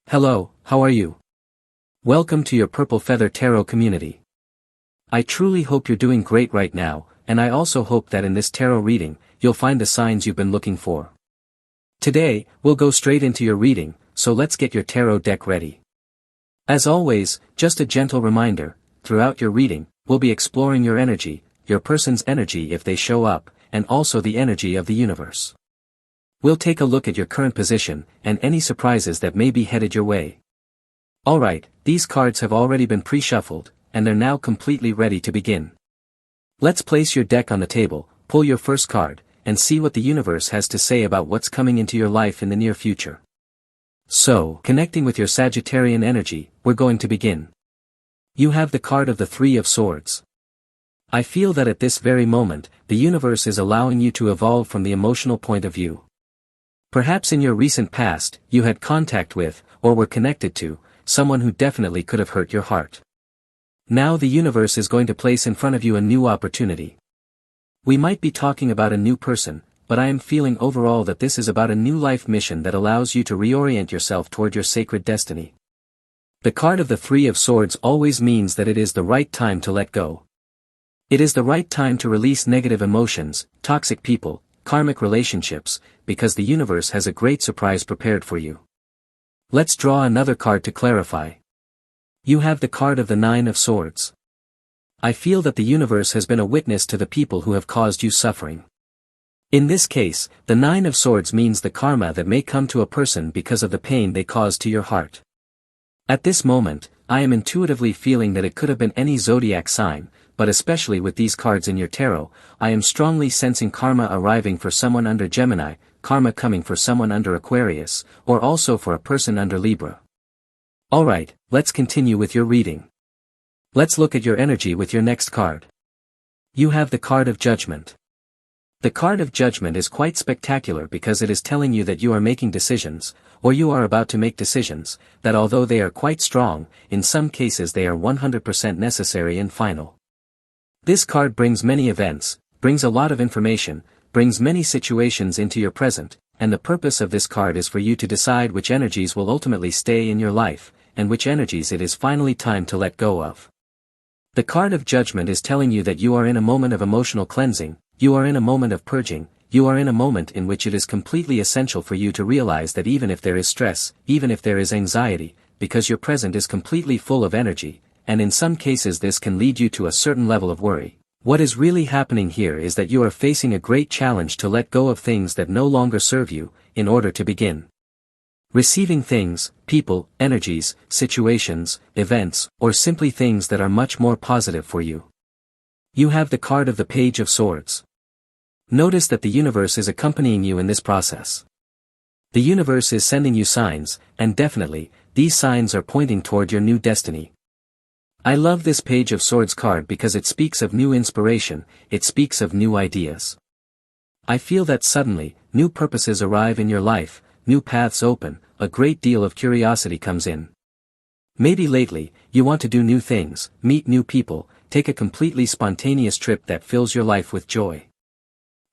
Hello, how are you? Welcome to your Purple Feather Tarot community. I truly hope you're doing great right now, and I also hope that in this tarot reading, you'll find the signs you've been looking for. Today, we'll go straight into your reading, so let's get your tarot deck ready. As always, just a gentle reminder, throughout your reading, we'll be exploring your energy, your person's energy if they show up, and also the energy of the universe. We'll take a look at your current position, and any surprises that may be headed your way. Alright, these cards have already been pre-shuffled, and they're now completely ready to begin. Let's place your deck on the table, pull your first card, and see what the universe has to say about what's coming into your life in the near future. So, connecting with your Sagittarian energy, we're going to begin. You have the card of the Three of Swords. I feel that at this very moment, the universe is allowing you to evolve from the emotional point of view. Perhaps in your recent past, you had contact with, or were connected to, someone who definitely could have hurt your heart. Now the universe is going to place in front of you a new opportunity. We might be talking about a new person, but I am feeling overall that this is about a new life mission that allows you to reorient yourself toward your sacred destiny. The card of the Three of Swords always means that it is the right time to let go. It is the right time to release negative emotions, toxic people, karmic relationships, because the universe has a great surprise prepared for you. Let's draw another card to clarify. You have the card of the Nine of Swords. I feel that the universe has been a witness to the people who have caused you suffering. In this case, the Nine of Swords means the karma that may come to a person because of the pain they caused to your heart. At this moment, I am intuitively feeling that it could have been any zodiac sign, but especially with these cards in your tarot, I am strongly sensing karma arriving for someone under Gemini, karma coming for someone under Aquarius, or also for a person under Libra. Alright, let's continue with your reading. Let's look at your energy with your next card. You have the card of Judgment. The card of Judgment is quite spectacular because it is telling you that you are making decisions, or you are about to make decisions, that although they are quite strong, in some cases they are 100% necessary and final. This card brings many events, brings a lot of information, brings many situations into your present, and the purpose of this card is for you to decide which energies will ultimately stay in your life, and which energies it is finally time to let go of. The card of Judgment is telling you that you are in a moment of emotional cleansing, you are in a moment of purging, you are in a moment in which it is completely essential for you to realize that even if there is stress, even if there is anxiety, because your present is completely full of energy, and in some cases this can lead you to a certain level of worry. What is really happening here is that you are facing a great challenge to let go of things that no longer serve you, in order to begin receiving things, people, energies, situations, events, or simply things that are much more positive for you. You have the card of the Page of Swords. Notice that the universe is accompanying you in this process. The universe is sending you signs, and definitely, these signs are pointing toward your new destiny. I love this Page of Swords card because it speaks of new inspiration, it speaks of new ideas. I feel that suddenly, new purposes arrive in your life, new paths open, a great deal of curiosity comes in. Maybe lately, you want to do new things, meet new people, take a completely spontaneous trip that fills your life with joy.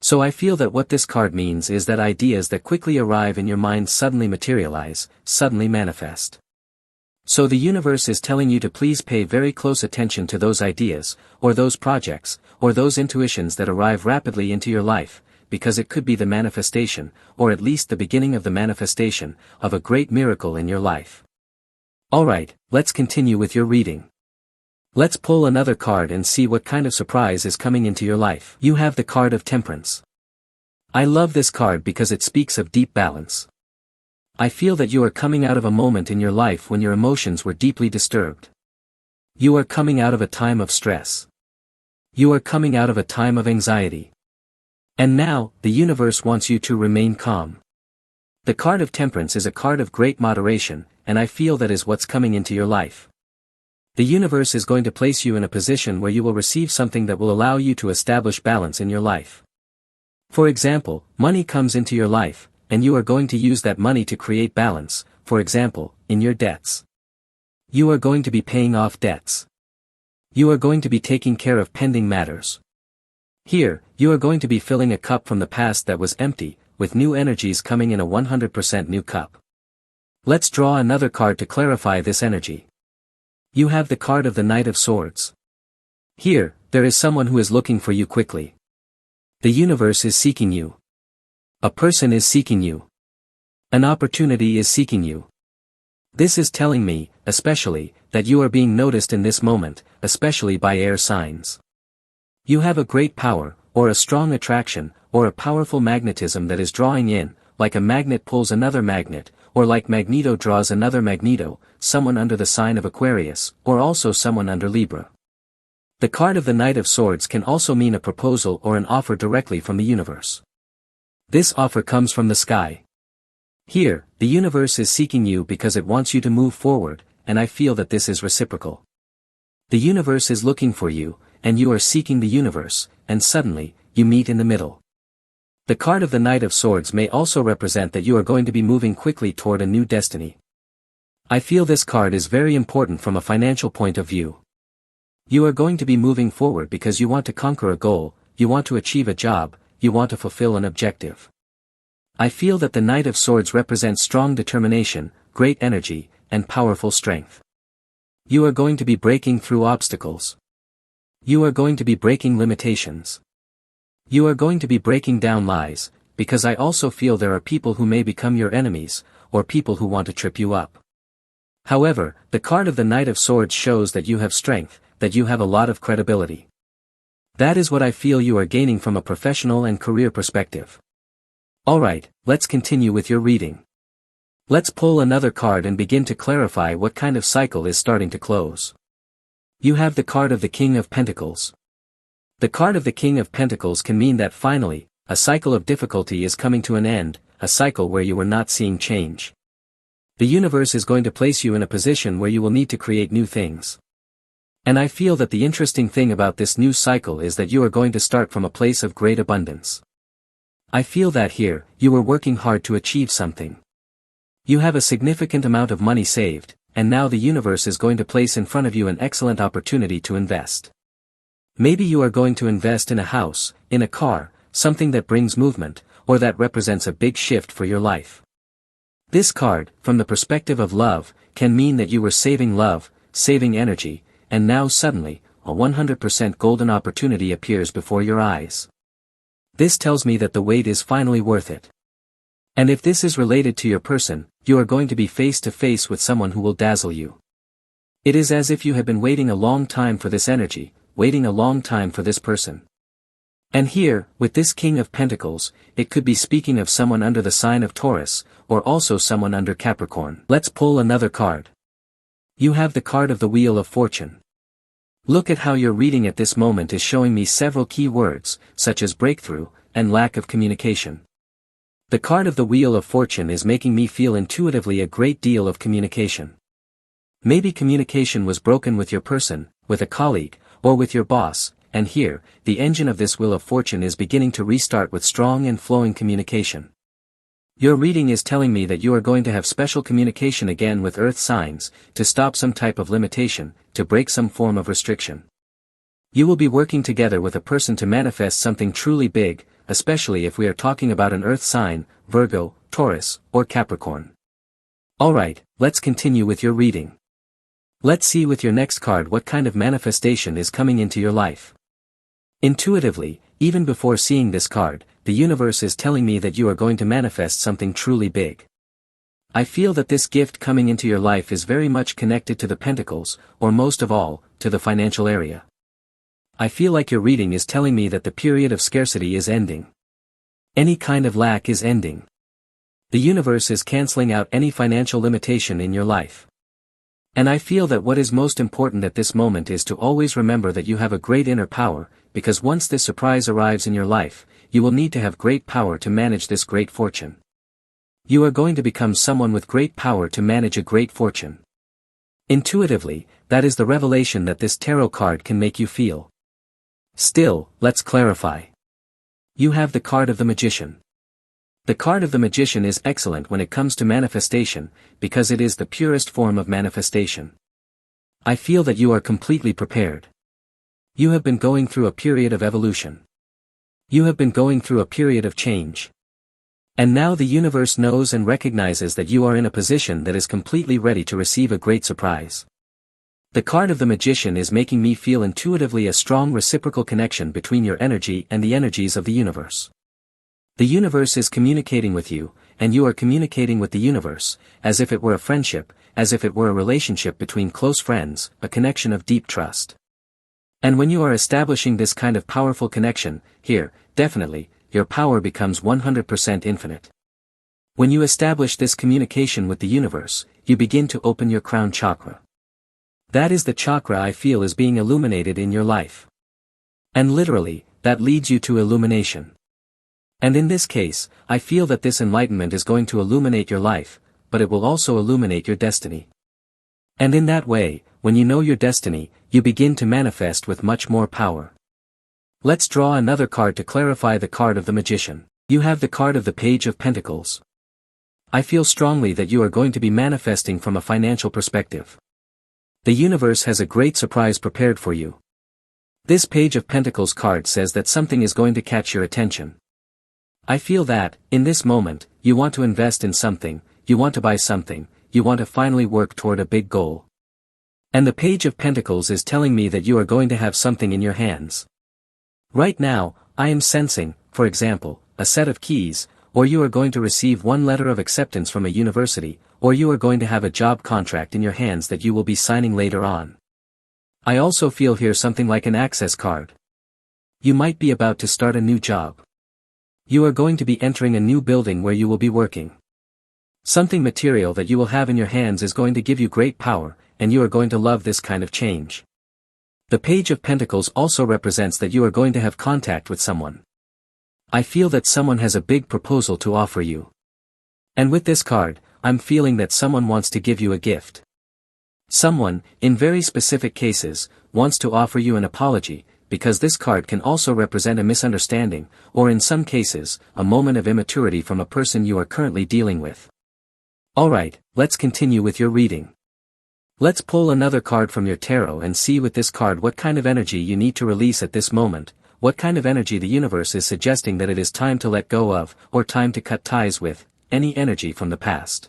So I feel that what this card means is that ideas that quickly arrive in your mind suddenly materialize, suddenly manifest. So the universe is telling you to please pay very close attention to those ideas, or those projects, or those intuitions that arrive rapidly into your life, because it could be the manifestation, or at least the beginning of the manifestation, of a great miracle in your life. Alright, let's continue with your reading. Let's pull another card and see what kind of surprise is coming into your life. You have the card of Temperance. I love this card because it speaks of deep balance. I feel that you are coming out of a moment in your life when your emotions were deeply disturbed. You are coming out of a time of stress. You are coming out of a time of anxiety. And now, the universe wants you to remain calm. The card of Temperance is a card of great moderation, and I feel that is what's coming into your life. The universe is going to place you in a position where you will receive something that will allow you to establish balance in your life. For example, money comes into your life, and you are going to use that money to create balance, for example, in your debts. You are going to be paying off debts. You are going to be taking care of pending matters. Here, you are going to be filling a cup from the past that was empty, with new energies coming in a 100% new cup. Let's draw another card to clarify this energy. You have the card of the Knight of Swords. Here, there is someone who is looking for you quickly. The universe is seeking you. A person is seeking you. An opportunity is seeking you. This is telling me, especially, that you are being noticed in this moment, especially by air signs. You have a great power, or a strong attraction, or a powerful magnetism that is drawing in, like a magnet pulls another magnet, or like Magneto draws another Magneto, someone under the sign of Aquarius, or also someone under Libra. The card of the Knight of Swords can also mean a proposal or an offer directly from the universe. This offer comes from the sky. Here, the universe is seeking you because it wants you to move forward, and I feel that this is reciprocal. The universe is looking for you, and you are seeking the universe, and suddenly, you meet in the middle. The card of the Knight of Swords may also represent that you are going to be moving quickly toward a new destiny. I feel this card is very important from a financial point of view. You are going to be moving forward because you want to conquer a goal, you want to achieve a job, you want to fulfill an objective. I feel that the Knight of Swords represents strong determination, great energy, and powerful strength. You are going to be breaking through obstacles. You are going to be breaking limitations. You are going to be breaking down lies, because I also feel there are people who may become your enemies, or people who want to trip you up. However, the card of the Knight of Swords shows that you have strength, that you have a lot of credibility. That is what I feel you are gaining from a professional and career perspective. Alright, let's continue with your reading. Let's pull another card and begin to clarify what kind of cycle is starting to close. You have the card of the King of Pentacles. The card of the King of Pentacles can mean that finally, a cycle of difficulty is coming to an end, a cycle where you were not seeing change. The universe is going to place you in a position where you will need to create new things. And I feel that the interesting thing about this new cycle is that you are going to start from a place of great abundance. I feel that here, you were working hard to achieve something. You have a significant amount of money saved, and now the universe is going to place in front of you an excellent opportunity to invest. Maybe you are going to invest in a house, in a car, something that brings movement, or that represents a big shift for your life. This card, from the perspective of love, can mean that you were saving love, saving energy, and now suddenly, a 100% golden opportunity appears before your eyes. This tells me that the wait is finally worth it. And if this is related to your person, you are going to be face to face with someone who will dazzle you. It is as if you have been waiting a long time for this energy, waiting a long time for this person. And here, with this King of Pentacles, it could be speaking of someone under the sign of Taurus, or also someone under Capricorn. Let's pull another card. You have the card of the Wheel of Fortune. Look at how your reading at this moment is showing me several key words, such as breakthrough, and lack of communication. The card of the Wheel of Fortune is making me feel intuitively a great deal of communication. Maybe communication was broken with your person, with a colleague, or with your boss, and here, the engine of this Wheel of Fortune is beginning to restart with strong and flowing communication. Your reading is telling me that you are going to have special communication again with earth signs, to stop some type of limitation, to break some form of restriction. You will be working together with a person to manifest something truly big, especially if we are talking about an earth sign, Virgo, Taurus, or Capricorn. Alright, let's continue with your reading. Let's see with your next card what kind of manifestation is coming into your life. Intuitively, even before seeing this card, the universe is telling me that you are going to manifest something truly big. I feel that this gift coming into your life is very much connected to the pentacles, or most of all, to the financial area. I feel like your reading is telling me that the period of scarcity is ending. Any kind of lack is ending. The universe is canceling out any financial limitation in your life. And I feel that what is most important at this moment is to always remember that you have a great inner power, because once this surprise arrives in your life, you will need to have great power to manage this great fortune. You are going to become someone with great power to manage a great fortune. Intuitively, that is the revelation that this tarot card can make you feel. Still, let's clarify. You have the card of the Magician. The card of the Magician is excellent when it comes to manifestation, because it is the purest form of manifestation. I feel that you are completely prepared. You have been going through a period of evolution. You have been going through a period of change. And now the universe knows and recognizes that you are in a position that is completely ready to receive a great surprise. The card of the Magician is making me feel intuitively a strong reciprocal connection between your energy and the energies of the universe. The universe is communicating with you, and you are communicating with the universe, as if it were a friendship, as if it were a relationship between close friends, a connection of deep trust. And when you are establishing this kind of powerful connection, here, definitely, your power becomes 100% infinite. When you establish this communication with the universe, you begin to open your crown chakra. That is the chakra I feel is being illuminated in your life. And literally, that leads you to illumination. And in this case, I feel that this enlightenment is going to illuminate your life, but it will also illuminate your destiny. And in that way, when you know your destiny, you begin to manifest with much more power. Let's draw another card to clarify the card of the Magician. You have the card of the Page of Pentacles. I feel strongly that you are going to be manifesting from a financial perspective. The universe has a great surprise prepared for you. This Page of Pentacles card says that something is going to catch your attention. I feel that, in this moment, you want to invest in something, you want to buy something, you want to finally work toward a big goal. And the Page of Pentacles is telling me that you are going to have something in your hands. Right now, I am sensing, for example, a set of keys, or you are going to receive one letter of acceptance from a university, or you are going to have a job contract in your hands that you will be signing later on. I also feel here something like an access card. You might be about to start a new job. You are going to be entering a new building where you will be working. Something material that you will have in your hands is going to give you great power, and you are going to love this kind of change. The Page of Pentacles also represents that you are going to have contact with someone. I feel that someone has a big proposal to offer you. And with this card, I'm feeling that someone wants to give you a gift. Someone, in very specific cases, wants to offer you an apology, because this card can also represent a misunderstanding, or in some cases, a moment of immaturity from a person you are currently dealing with. Alright, let's continue with your reading. Let's pull another card from your tarot and see with this card what kind of energy you need to release at this moment, what kind of energy the universe is suggesting that it is time to let go of, or time to cut ties with, any energy from the past.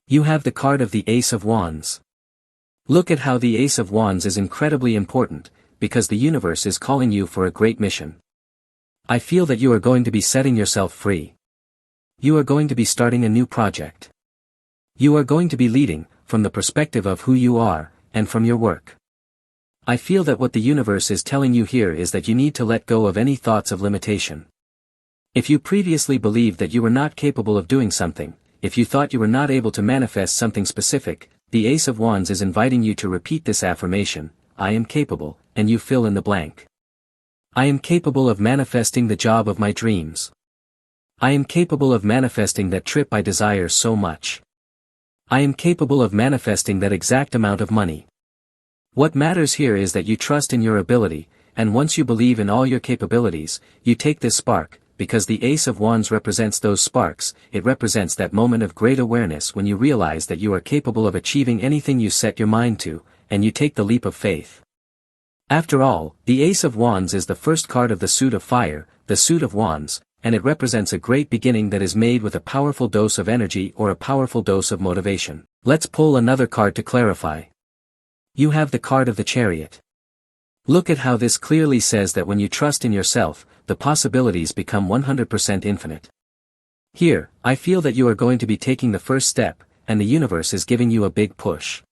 You have the card of the Ace of Wands. Look at how the Ace of Wands is incredibly important, because the universe is calling you for a great mission. I feel that you are going to be setting yourself free. You are going to be starting a new project. You are going to be leading, from the perspective of who you are, and from your work. I feel that what the universe is telling you here is that you need to let go of any thoughts of limitation. If you previously believed that you were not capable of doing something, if you thought you were not able to manifest something specific, the Ace of Wands is inviting you to repeat this affirmation: I am capable, and you fill in the blank. I am capable of manifesting the job of my dreams. I am capable of manifesting that trip I desire so much. I am capable of manifesting that exact amount of money. What matters here is that you trust in your ability, and once you believe in all your capabilities, you take this spark, because the Ace of Wands represents those sparks. It represents that moment of great awareness when you realize that you are capable of achieving anything you set your mind to, and you take the leap of faith. After all, the Ace of Wands is the first card of the suit of fire, the suit of wands, and it represents a great beginning that is made with a powerful dose of energy or a powerful dose of motivation. Let's pull another card to clarify. You have the card of the Chariot. Look at how this clearly says that when you trust in yourself, the possibilities become 100% infinite. Here, I feel that you are going to be taking the first step, and the universe is giving you a big push.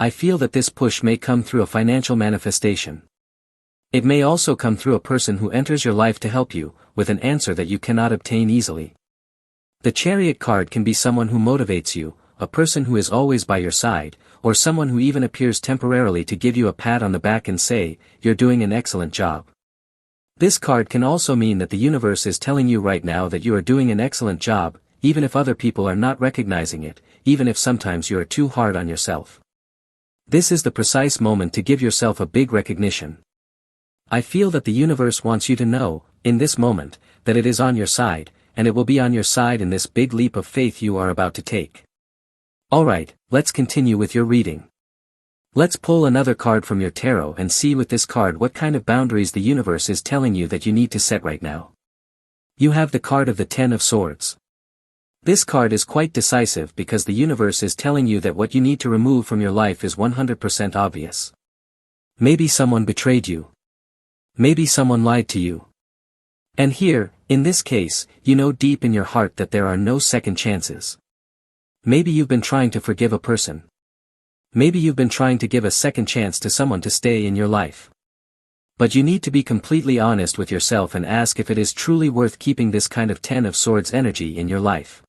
I feel that this push may come through a financial manifestation. It may also come through a person who enters your life to help you, with an answer that you cannot obtain easily. The Chariot card can be someone who motivates you, a person who is always by your side, or someone who even appears temporarily to give you a pat on the back and say, "You're doing an excellent job." This card can also mean that the universe is telling you right now that you are doing an excellent job, even if other people are not recognizing it, even if sometimes you are too hard on yourself. This is the precise moment to give yourself a big recognition. I feel that the universe wants you to know, in this moment, that it is on your side, and it will be on your side in this big leap of faith you are about to take. Alright, let's continue with your reading. Let's pull another card from your tarot and see with this card what kind of boundaries the universe is telling you that you need to set right now. You have the card of the Ten of Swords. This card is quite decisive because the universe is telling you that what you need to remove from your life is 100% obvious. Maybe someone betrayed you. Maybe someone lied to you. And here, in this case, you know deep in your heart that there are no second chances. Maybe you've been trying to forgive a person. Maybe you've been trying to give a second chance to someone to stay in your life. But you need to be completely honest with yourself and ask if it is truly worth keeping this kind of Ten of Swords energy in your life.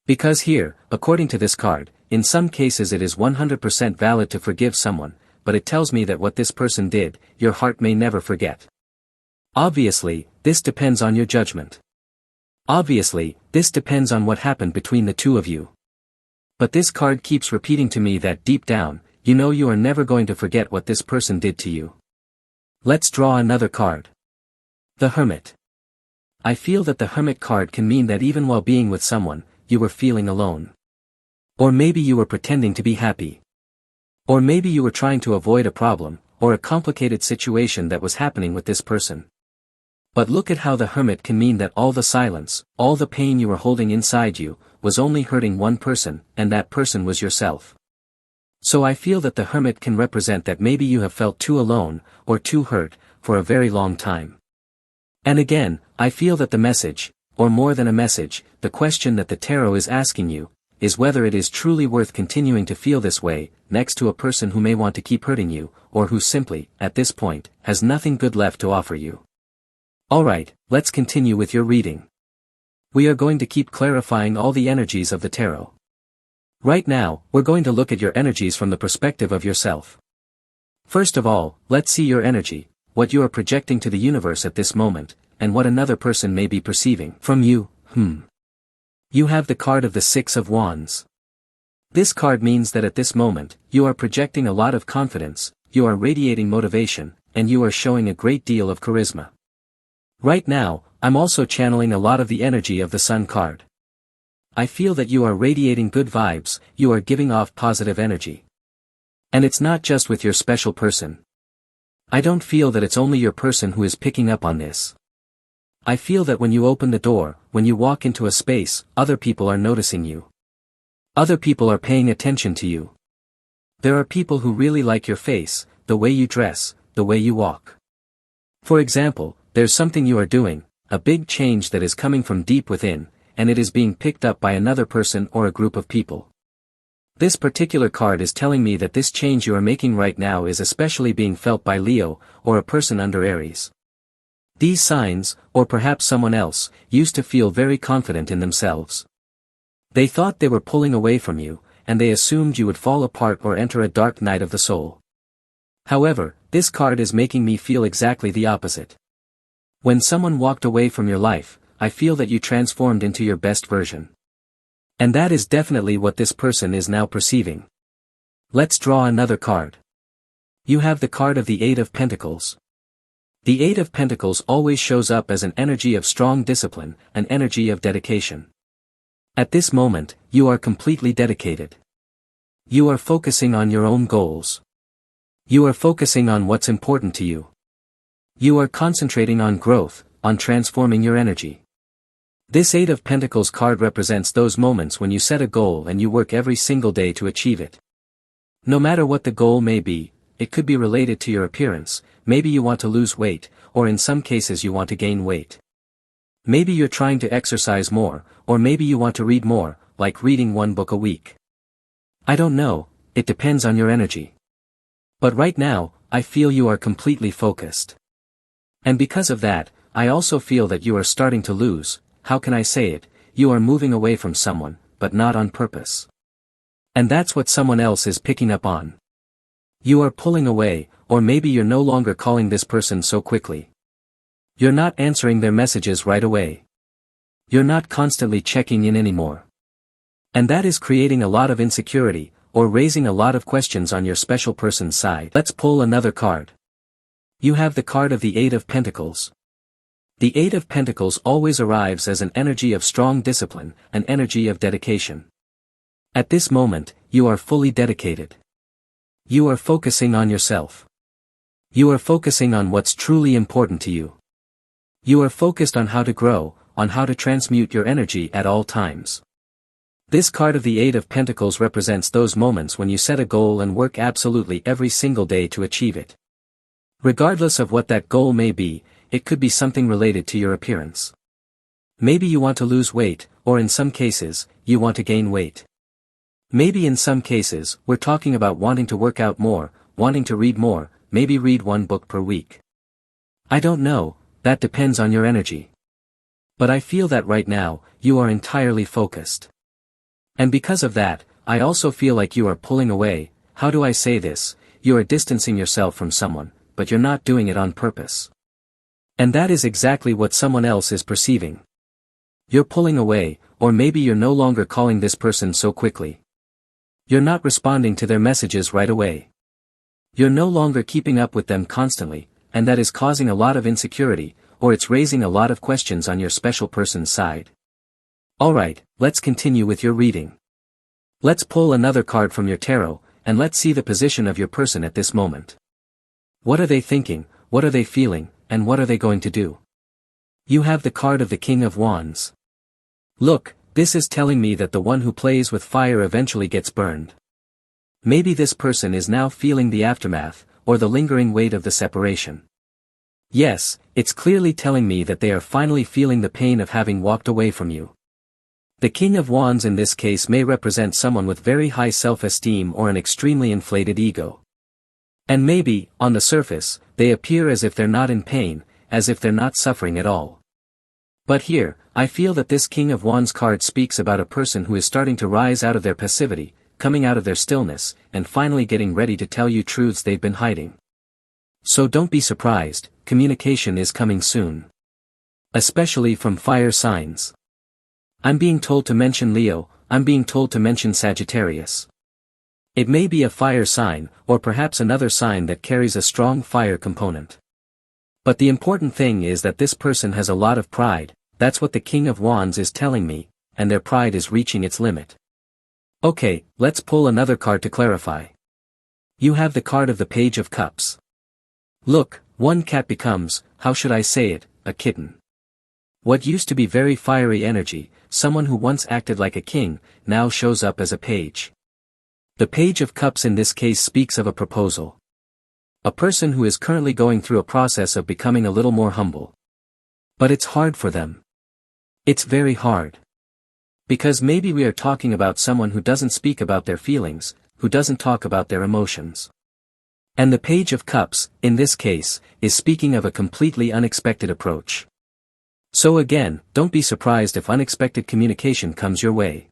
Because here, according to this card, in some cases it is 100% valid to forgive someone, but it tells me that what this person did, your heart may never forget. Obviously, this depends on your judgment. Obviously, this depends on what happened between the two of you. But this card keeps repeating to me that deep down, you know you are never going to forget what this person did to you. Let's draw another card. The Hermit. I feel that the Hermit card can mean that even while being with someone, you were feeling alone. Or maybe you were pretending to be happy. Or maybe you were trying to avoid a problem, or a complicated situation that was happening with this person. But look at how the Hermit can mean that all the silence, all the pain you were holding inside you, was only hurting one person, and that person was yourself. So I feel that the Hermit can represent that maybe you have felt too alone, or too hurt, for a very long time. And again, I feel that the message, or more than a message, the question that the tarot is asking you, is whether it is truly worth continuing to feel this way, next to a person who may want to keep hurting you, or who simply, at this point, has nothing good left to offer you. Alright, let's continue with your reading. We are going to keep clarifying all the energies of the tarot. Right now, we're going to look at your energies from the perspective of yourself. First of all, let's see your energy, what you are projecting to the universe at this moment, and what another person may be perceiving from you. You have the card of the Six of Wands. This card means that at this moment, you are projecting a lot of confidence, you are radiating motivation, and you are showing a great deal of charisma. Right now, I'm also channeling a lot of the energy of the Sun card. I feel that you are radiating good vibes, you are giving off positive energy. And it's not just with your special person. I don't feel that it's only your person who is picking up on this. I feel that when you open the door, when you walk into a space, other people are noticing you. Other people are paying attention to you. There are people who really like your face, the way you dress, the way you walk. For example, there's something you are doing, a big change that is coming from deep within, and it is being picked up by another person or a group of people. This particular card is telling me that this change you are making right now is especially being felt by Leo, or a person under Aries. These signs, or perhaps someone else, used to feel very confident in themselves. They thought they were pulling away from you, and they assumed you would fall apart or enter a dark night of the soul. However, this card is making me feel exactly the opposite. When someone walked away from your life, I feel that you transformed into your best version. And that is definitely what this person is now perceiving. Let's draw another card. You have the card of the Eight of Pentacles. The Eight of Pentacles always shows up as an energy of strong discipline, an energy of dedication. At this moment, you are completely dedicated. You are focusing on your own goals. You are focusing on what's important to you. You are concentrating on growth, on transforming your energy. This Eight of Pentacles card represents those moments when you set a goal and you work every single day to achieve it. No matter what the goal may be, it could be related to your appearance, maybe you want to lose weight, or in some cases you want to gain weight. Maybe you're trying to exercise more, or maybe you want to read more, like reading one book a week. I don't know, it depends on your energy. But right now, I feel you are completely focused. And because of that, I also feel that you are starting to lose, how can I say it, you are moving away from someone, but not on purpose. And that's what someone else is picking up on. You are pulling away, or maybe you're no longer calling this person so quickly. You're not answering their messages right away. You're not constantly checking in anymore. And that is creating a lot of insecurity, or raising a lot of questions on your special person's side. Let's pull another card. You have the card of the Eight of Pentacles. The Eight of Pentacles always arrives as an energy of strong discipline, an energy of dedication. At this moment, you are fully dedicated. You are focusing on yourself. You are focusing on what's truly important to you. You are focused on how to grow, on how to transmute your energy at all times. This card of the Eight of Pentacles represents those moments when you set a goal and work absolutely every single day to achieve it. Regardless of what that goal may be, it could be something related to your appearance. Maybe you want to lose weight, or in some cases, you want to gain weight. Maybe in some cases, we're talking about wanting to work out more, wanting to read more, maybe read one book per week. I don't know, that depends on your energy. But I feel that right now, you are entirely focused. And because of that, I also feel like you are pulling away. How do I say this? You are distancing yourself from someone, but you're not doing it on purpose. And that is exactly what someone else is perceiving. You're pulling away, or maybe you're no longer calling this person so quickly. You're not responding to their messages right away. You're no longer keeping up with them constantly, and that is causing a lot of insecurity, or it's raising a lot of questions on your special person's side. Alright, let's continue with your reading. Let's pull another card from your tarot, and let's see the position of your person at this moment. What are they thinking, what are they feeling, and what are they going to do? You have the card of the King of Wands. Look, this is telling me that the one who plays with fire eventually gets burned. Maybe this person is now feeling the aftermath, or the lingering weight of the separation. Yes, it's clearly telling me that they are finally feeling the pain of having walked away from you. The King of Wands in this case may represent someone with very high self-esteem or an extremely inflated ego. And maybe, on the surface, they appear as if they're not in pain, as if they're not suffering at all. But here, I feel that this King of Wands card speaks about a person who is starting to rise out of their passivity, coming out of their stillness, and finally getting ready to tell you truths they've been hiding. So don't be surprised, communication is coming soon. Especially from fire signs. I'm being told to mention Leo, I'm being told to mention Sagittarius. It may be a fire sign, or perhaps another sign that carries a strong fire component. But the important thing is that this person has a lot of pride, that's what the King of Wands is telling me, and their pride is reaching its limit. Okay, let's pull another card to clarify. You have the card of the Page of Cups. Look, one cat becomes, how should I say it, a kitten. What used to be very fiery energy, someone who once acted like a king, now shows up as a page. The Page of Cups in this case speaks of a proposal. A person who is currently going through a process of becoming a little more humble. But it's hard for them. It's very hard. Because maybe we are talking about someone who doesn't speak about their feelings, who doesn't talk about their emotions. And the Page of Cups, in this case, is speaking of a completely unexpected approach. So again, don't be surprised if unexpected communication comes your way.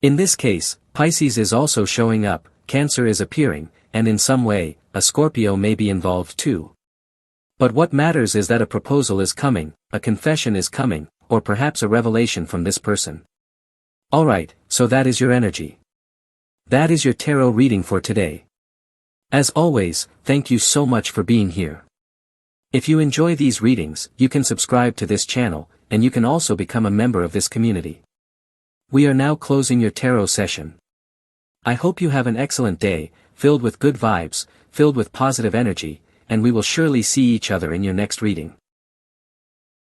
In this case, Pisces is also showing up, Cancer is appearing, and in some way, a Scorpio may be involved too. But what matters is that a proposal is coming, a confession is coming, or perhaps a revelation from this person. Alright, so that is your energy. That is your tarot reading for today. As always, thank you so much for being here. If you enjoy these readings, you can subscribe to this channel, and you can also become a member of this community. We are now closing your tarot session. I hope you have an excellent day, filled with good vibes, filled with positive energy, and we will surely see each other in your next reading.